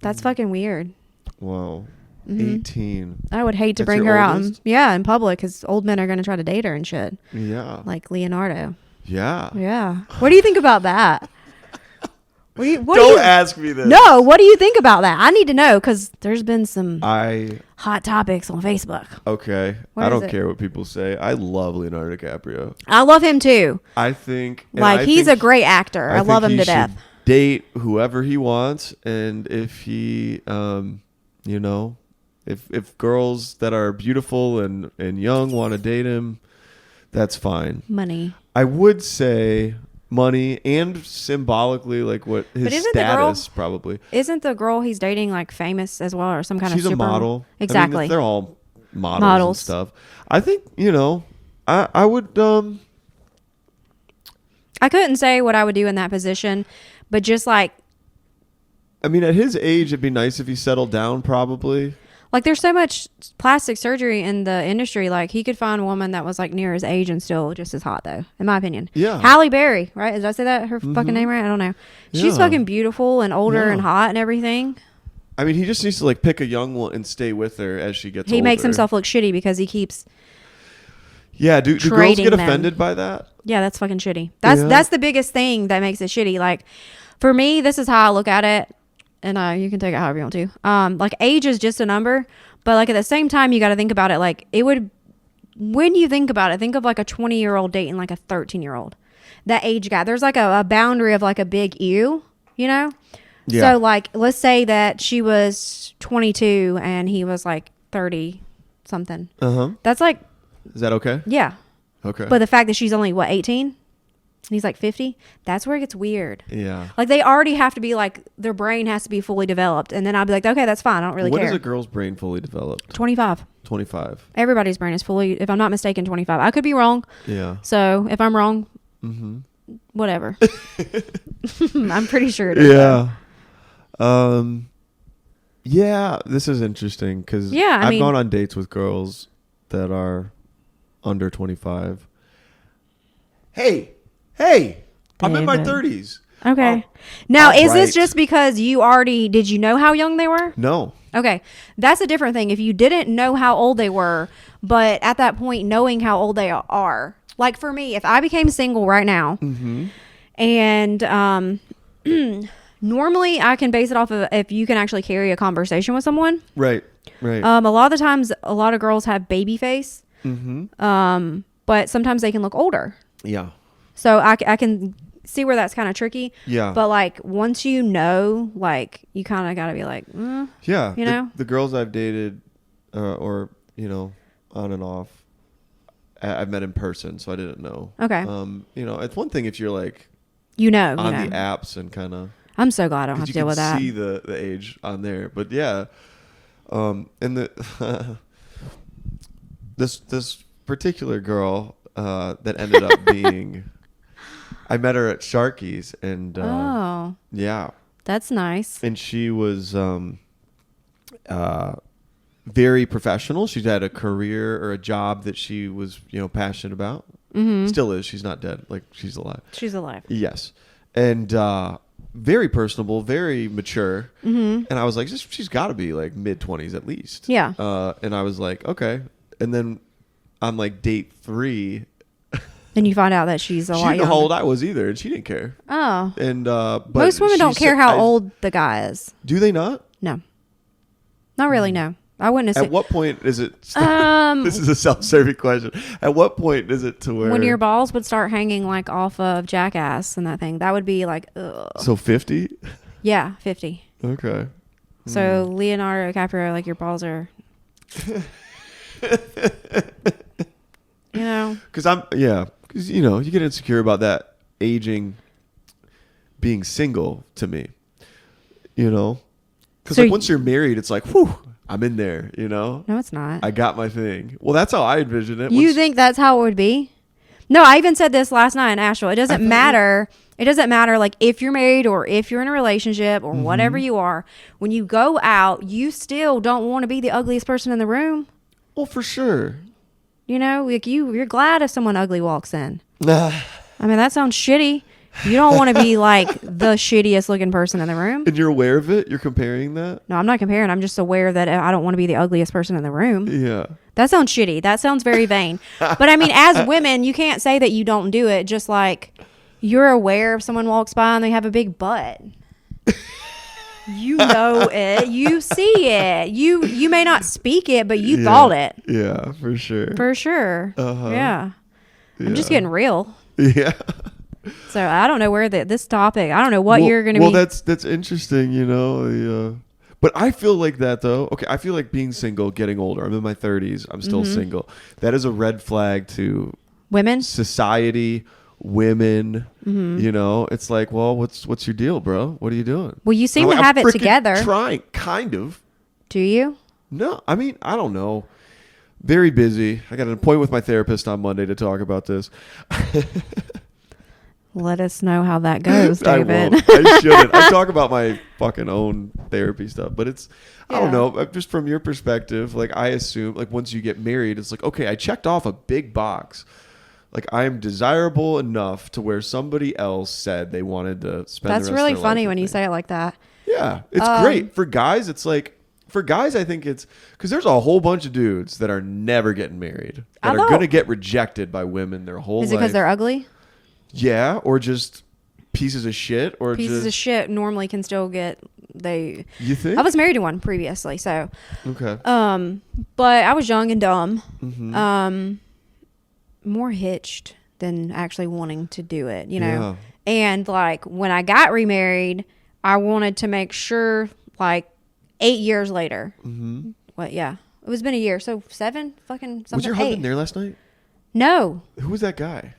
That's fucking weird. Wow. 18. I would hate to That's bring your her out oldest? in public because old men are going to try to date her and shit. Yeah. Like Leonardo. Yeah. Yeah. What do you think about that? Don't ask me this. No, what do you think about that? I need to know because there's been some hot topics on Facebook. Okay. What I is don't it? care what people say. I love Leonardo DiCaprio. I love him too. I think He's a great actor. I love think him he to death. should date whoever he wants, and if he if girls that are beautiful and young want to date him, that's fine. Money. I would say money and symbolically like what his status probably. Isn't the girl he's dating like famous as well or some kind of She's a model. Exactly. I mean, they're all models and stuff. I think, I would I couldn't say what I would do in that position, but just like I mean, at his age it'd be nice if he settled down probably. Like there's so much plastic surgery in the industry. Like he could find a woman that was like near his age and still just as hot though, in my opinion. Yeah. Halle Berry, right? Did I say that? Her fucking name right? I don't know. She's fucking beautiful and older and hot and everything. I mean, he just needs to like pick a young one and stay with her as she gets older. He makes himself look shitty because he keeps do girls get offended by that? Yeah, that's fucking shitty. That's the biggest thing that makes it shitty. Like for me, this is how I look at it. And you can take it however you want to. Like age is just a number, but like at the same time, you got to think about it. Like it would, when you think about it, think of like a 20-year-old dating like a 13-year-old. That age gap, there's like a boundary of like a big ew, Yeah. So like, let's say that she was 22 and he was like 30 something. That's like. Is that okay? Yeah. Okay. But the fact that she's only 18. And he's like 50. That's where it gets weird. Yeah. Like they already have to be like their brain has to be fully developed, and then I'll be like, okay, that's fine. I don't really care. When is a girl's brain fully developed? 25. 25. Everybody's brain is fully, if I'm not mistaken, 25. I could be wrong. Yeah. So if I'm wrong, whatever. I'm pretty sure it is. Yeah. Yeah. This is interesting because I've gone on dates with girls that are under 25. Hey, I'm in my 30s. Okay. Now, is this just because did you know how young they were? No. Okay. That's a different thing. If you didn't know how old they were, but at that point, knowing how old they are. Like for me, if I became single right now, and normally I can base it off of if you can actually carry a conversation with someone. Right. A lot of the times, a lot of girls have baby face. But sometimes they can look older. Yeah. So I can see where that's kind of tricky. Yeah. But like once you know, like you kind of got to be like, yeah. The girls I've dated, or on and off, I've met in person, so I didn't know. Okay. It's one thing if you're like, on the apps and kind of. I'm so glad I don't have to deal with that. You can see the age on there, but yeah. And the this particular girl that ended up being. I met her at Sharky's, and yeah, that's nice. And she was very professional. She had a career or a job that she was, passionate about. Still is. She's not dead. Like she's alive. She's alive. Yes, and very personable, very mature. And I was like, she's got to be like mid-20s at least. Yeah. And I was like, okay. And then on like date 3. Then you find out that she's a lot younger. She didn't know how old I was either, and she didn't care. Oh. And but most women don't care how old the guy is. Do they not? No. Not really, no. I wouldn't assume. At what point is it... this is a self-serving question. At what point is it to where... When your balls would start hanging like off of Jackass and that thing, that would be like, ugh. So 50? Yeah, 50. Okay. So Leonardo DiCaprio, like your balls are... Because Because, you get insecure about that aging, being single to me, Because like once you're married, it's like, whew, I'm in there, No, it's not. I got my thing. Well, that's how I envision it. You think that's how it would be? No, I even said this last night in Asheville. It doesn't matter. It doesn't matter like if you're married or if you're in a relationship or whatever you are. When you go out, you still don't want to be the ugliest person in the room. Well, for sure. Like you're glad if someone ugly walks in. I mean, that sounds shitty. You don't want to be like the shittiest looking person in the room. And you're aware of it? You're comparing that? No, I'm not comparing. I'm just aware that I don't want to be the ugliest person in the room. Yeah. That sounds shitty. That sounds very vain. But I mean, as women, you can't say that you don't do it. Just like you're aware if someone walks by and they have a big butt. You know it. You see it. You may not speak it, but you thought it. Yeah, for sure. For sure. Uh-huh. Yeah. I'm just getting real. Yeah. So I don't know where this topic. I don't know what you're going to be. Well, that's interesting. You know. But I feel like that though. Okay, I feel like being single, getting older. I'm in my 30s. I'm still single. That is a red flag to women, society, women. You know, it's like, well, what's your deal, bro? What are you doing? Well, you seem to have it together. Trying, kind of. Do you? No, I mean, I don't know. Very busy. I got an appointment with my therapist on Monday to talk about this. Let us know how that goes, David. I shouldn't. I talk about my fucking own therapy stuff, but it's, I don't know, just from your perspective, like I assume, like once you get married, it's like, okay, I checked off a big box. Like I am desirable enough to where somebody else said they wanted to spend. That's really funny when you say it like that. Yeah, it's great for guys. It's like. For guys, I think it's because there's a whole bunch of dudes that are never getting married that are going to get rejected by women their whole life. Is it because they're ugly? Yeah, or just pieces of shit. Or pieces of shit normally can still get You think? I was married to one previously, so okay. But I was young and dumb. More hitched than actually wanting to do it, you know. Yeah. And like when I got remarried, I wanted to make sure like. 8 years later. What? Yeah. It was been a year. So 7 fucking something. Was your husband there last night? No. Who was that guy?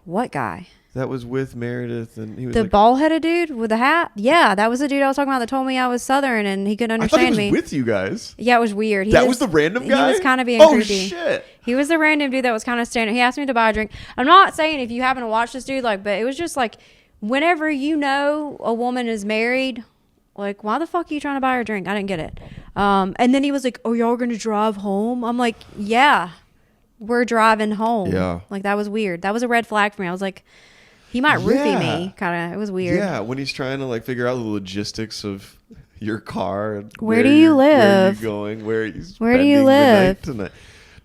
What guy? That was with Meredith and he was the bald-headed dude with the hat? Yeah, that was the dude I was talking about that told me I was Southern and he couldn't understand me. I thought he was with you guys. Yeah, it was weird. That was the random guy? He was kind of being creepy. Oh, shit. He was the random dude that was kind of standing. He asked me to buy a drink. I'm not saying if you happen to watch this dude, like, but it was just like whenever you know a woman is married... Like, why the fuck are you trying to buy her a drink? I didn't get it. And then he was like, oh, y'all going to drive home? I'm like, yeah, we're driving home. Yeah. Like, that was weird. That was a red flag for me. I was like, he might roofie me. Kind of. It was weird. Yeah, when he's trying to, like, figure out the logistics of your car. And where do you live? Where are you going? Where are you spending where do you live? The night tonight?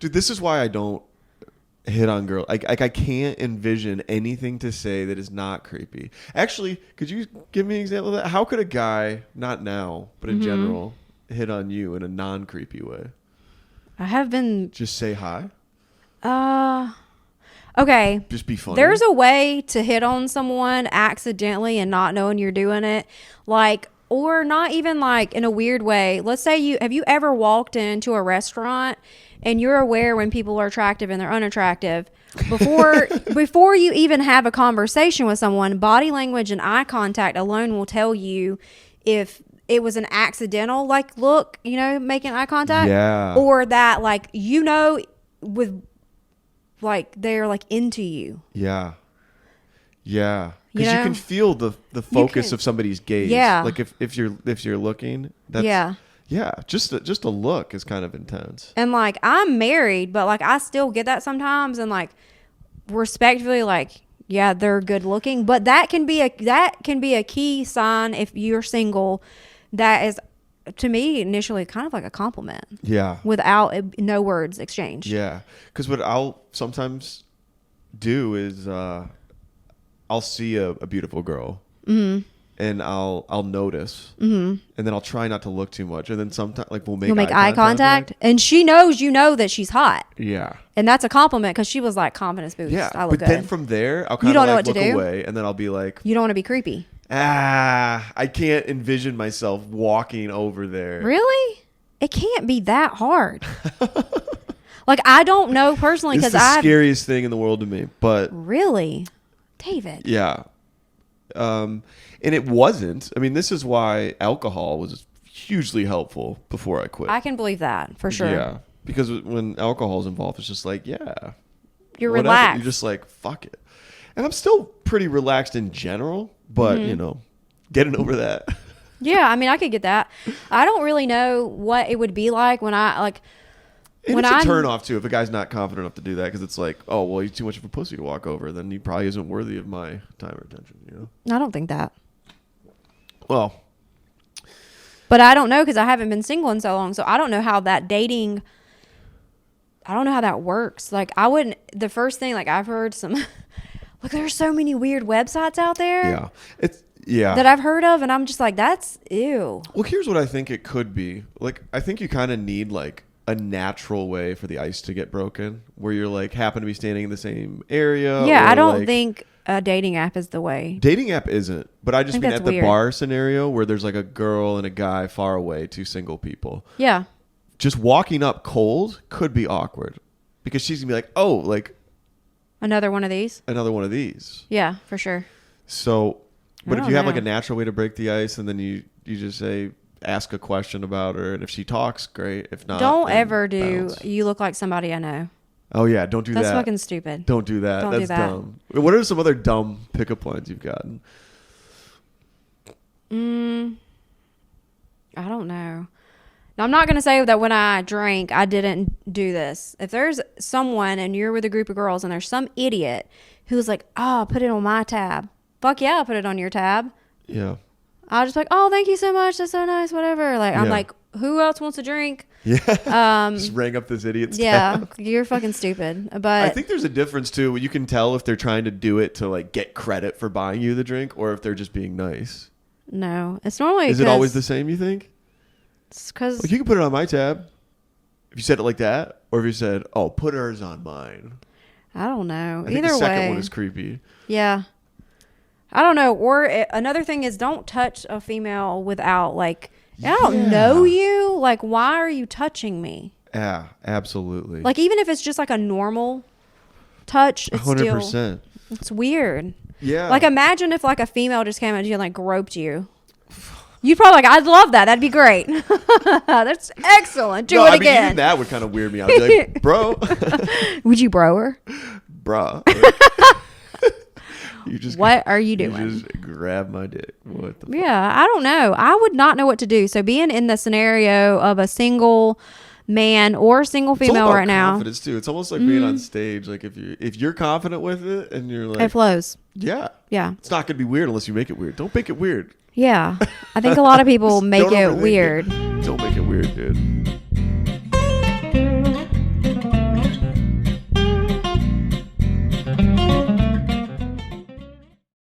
Dude, this is why I don't hit on girls. Like I can't envision anything to say that is not creepy. Actually, could you give me an example of that? How could a guy, not now, but in general, hit on you in a non-creepy way? I have been... Just say hi? Okay. Just be funny? There's a way to hit on someone accidentally and not knowing you're doing it. Like... Or not even like in a weird way. Let's say have you ever walked into a restaurant and you're aware when people are attractive and they're unattractive before you even have a conversation with someone, body language and eye contact alone will tell you if it was an accidental like look, you know, making eye contact, or that like you know with like they're like into you. Yeah. Because you can feel the focus of somebody's gaze. Yeah. Like if you're looking, that's just a look is kind of intense. And like I'm married, but like I still get that sometimes, and like respectfully, like yeah, they're good looking, but that can be a key sign if you're single. That is, to me, initially kind of like a compliment. Yeah. Without no words exchanged. Yeah, because what I'll sometimes do is. I'll see a beautiful girl and I'll notice and then I'll try not to look too much, and then sometimes like we'll make eye contact and she knows you know that she's hot. Yeah. And that's a compliment because she was like confidence boost. Yeah. I look but then from there I'll kind of like look away and then I'll be like, you don't want to be creepy. I can't envision myself walking over there. Really? It can't be that hard. Like I don't know personally because it's the scariest thing in the world to me. But really? David. Yeah. And it wasn't. I mean, this is why alcohol was hugely helpful before I quit. I can believe that for sure. Yeah. Because when alcohol is involved, it's just like, you're whatever. Relaxed. You're just like, fuck it. And I'm still pretty relaxed in general, but, you know, getting over that. Yeah. I mean, I could get that. I don't really know what it would be like when I, like, And it's a turn off too if a guy's not confident enough to do that, because it's like, oh well, he's too much of a pussy to walk over. Then he probably isn't worthy of my time or attention. You know. I don't think that. Well. But I don't know, because I haven't been single in so long, so I don't know how that dating. I don't know how that works. Like, I wouldn't. The first thing, like, I've heard some. Like, there's so many weird websites out there. Yeah. That I've heard of, and I'm just like, that's ew. Well, here's what I think it could be. Like, I think you kind of need like a natural way for the ice to get broken, where you're like happen to be standing in the same area. Yeah, I don't like, think a dating app is the way. Dating app isn't, but I just mean at the weird. bar scenario where there's like a girl and a guy far away, two single people. Yeah. Just walking up cold could be awkward, because she's gonna be like, oh, like another one of these. Yeah, for sure. So, but if you have know. like a natural way to break the ice, and then you just say, ask a question about her, and if she talks, great. If not, don't ever do. Bounce. You look like somebody I know. Oh yeah, don't do that. That's fucking stupid. Don't do that. Don't That's do that. dumb. What are some other dumb pickup lines you've gotten? I don't know. Now, I'm not going to say that when I drank, I didn't do this. If there's someone and you're with a group of girls and there's some idiot who's like, oh, put it on my tab. Fuck yeah, I'll put it on your tab. Yeah. I'll just be like, oh, thank you so much. That's so nice. Whatever. Like, I'm like, who else wants a drink? Yeah. Just rang up this idiot's tab. tab. You're fucking stupid. But I think there's a difference too. You can tell if they're trying to do it to like get credit for buying you the drink, or if they're just being nice. No, it's normally. Is it always the same, you think? It's because like, you can put it on my tab. If you said it like that, or if you said, "Oh, put hers on mine." I don't know. I think Either the second way, one is creepy. Yeah. I don't know. Or another thing is, don't touch a female without like. I don't know you. Like, why are you touching me? Yeah, absolutely. Like, even if it's just like a normal touch, it's 100%. still. It's weird. Yeah. Like, imagine if like a female just came up to you and like groped you. You'd probably like, I'd love that. That'd be great. That's excellent. Do it again. Even that would kind of weird me out. I'd be like, bro. Would you bro her? Bruh. What are you doing? You just grab my dick. What the fuck? Yeah, I don't know. I would not know what to do. So being in the scenario of a single man or single female right now. Confidence too. It's almost like being on stage. Like if you're confident with it and you're like, it flows. Yeah. Yeah. It's not gonna be weird unless you make it weird. Don't make it weird. Yeah. I think a lot of people make it weird. Don't make it weird, dude.